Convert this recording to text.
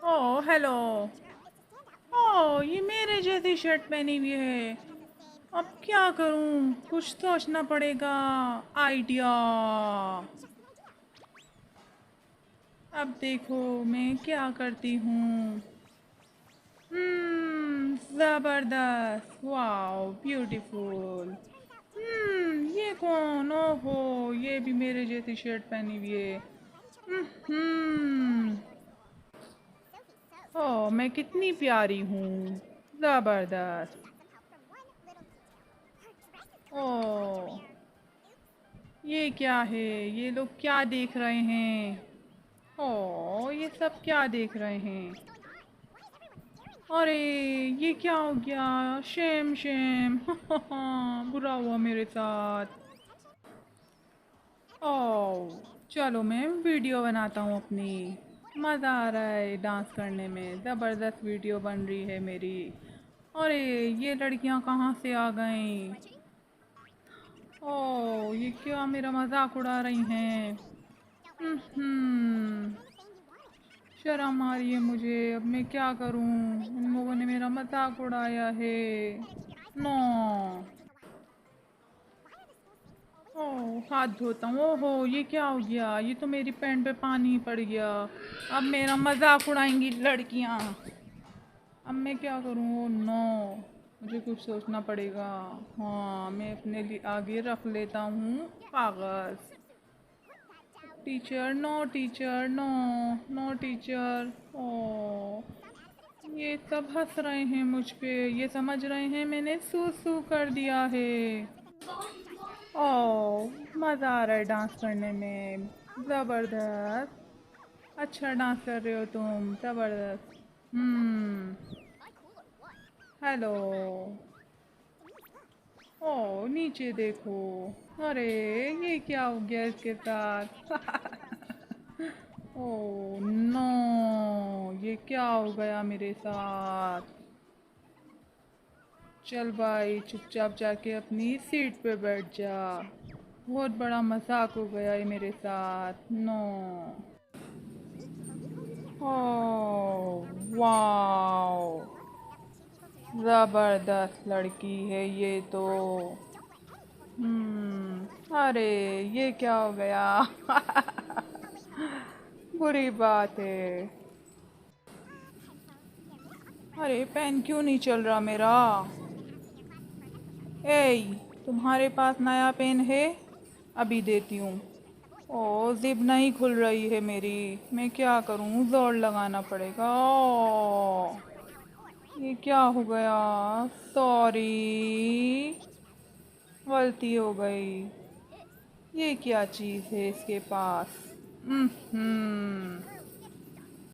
Oh hello. ओह ये मेरे जैसी शर्ट पहनी हुई है। अब क्या करूं, कुछ सोचना पड़ेगा। आइडिया। अब देखो मैं क्या करती हूँ। जबरदस्त, वाओ ब्यूटीफुल। ये कौन, ओहो ये भी मेरे जैसी शर्ट पहनी हुई है। हम्म ओह मैं कितनी प्यारी हूँ। जबरदस्त। ओह ये क्या है, ये लोग क्या देख रहे हैं। ओह ये सब क्या देख रहे हैं। अरे ये क्या हो गया। शेम शेम बुरा हुआ मेरे साथ। ओह चलो मैं वीडियो बनाता हूँ अपनी। मज़ा आ रहा है डांस करने में, ज़बरदस्त वीडियो बन रही है मेरी। अरे ये लड़कियाँ कहाँ से आ गईं। ओह ये क्या मेरा मजाक उड़ा रही हैं। हम्म शर्म आ रही है मुझे, अब मैं क्या करूं। इन लोगों ने मेरा मजाक उड़ाया है। नो। ओह हाथ धोता हूँ। ओहो ये क्या हो गया, ये तो मेरी पैंट पे पानी पड़ गया। अब मेरा मजाक उड़ाएंगी लड़कियां। अब मैं क्या करूँ। ओ नो, मुझे कुछ सोचना पड़ेगा। हाँ मैं अपने लिए आगे रख लेता हूँ कागज़। Teacher no, teacher no, no teacher. ओ ये सब हंस रहे हैं मुझ पे, ये समझ रहे हैं मैंने सू सू कर दिया है। ओ मज़ा आ रहा है डांस करने में। ज़बरदस्त, अच्छा डांस कर रहे हो तुम, ज़बरदस्त। हेलो। ओ नीचे देखो। अरे ये क्या हो गया इसके साथ ओह नो, ये क्या हो गया मेरे साथ। चल भाई चुपचाप जाके अपनी सीट पे बैठ जा। बहुत बड़ा मजाक हो गया है मेरे साथ। नो। ओह वाओ, जबरदस्त लड़की है ये तो। अरे ये क्या हो गया बुरी बात है। अरे पेन क्यों नहीं चल रहा मेरा। ए तुम्हारे पास नया पेन है, अभी देती हूँ। ओ जिप नहीं खुल रही है मेरी, मैं क्या करूँ, जोर लगाना पड़ेगा। ओ ये क्या हो गया। सॉरी, गलती हो गई। ये क्या चीज़ है इसके पास। हम्म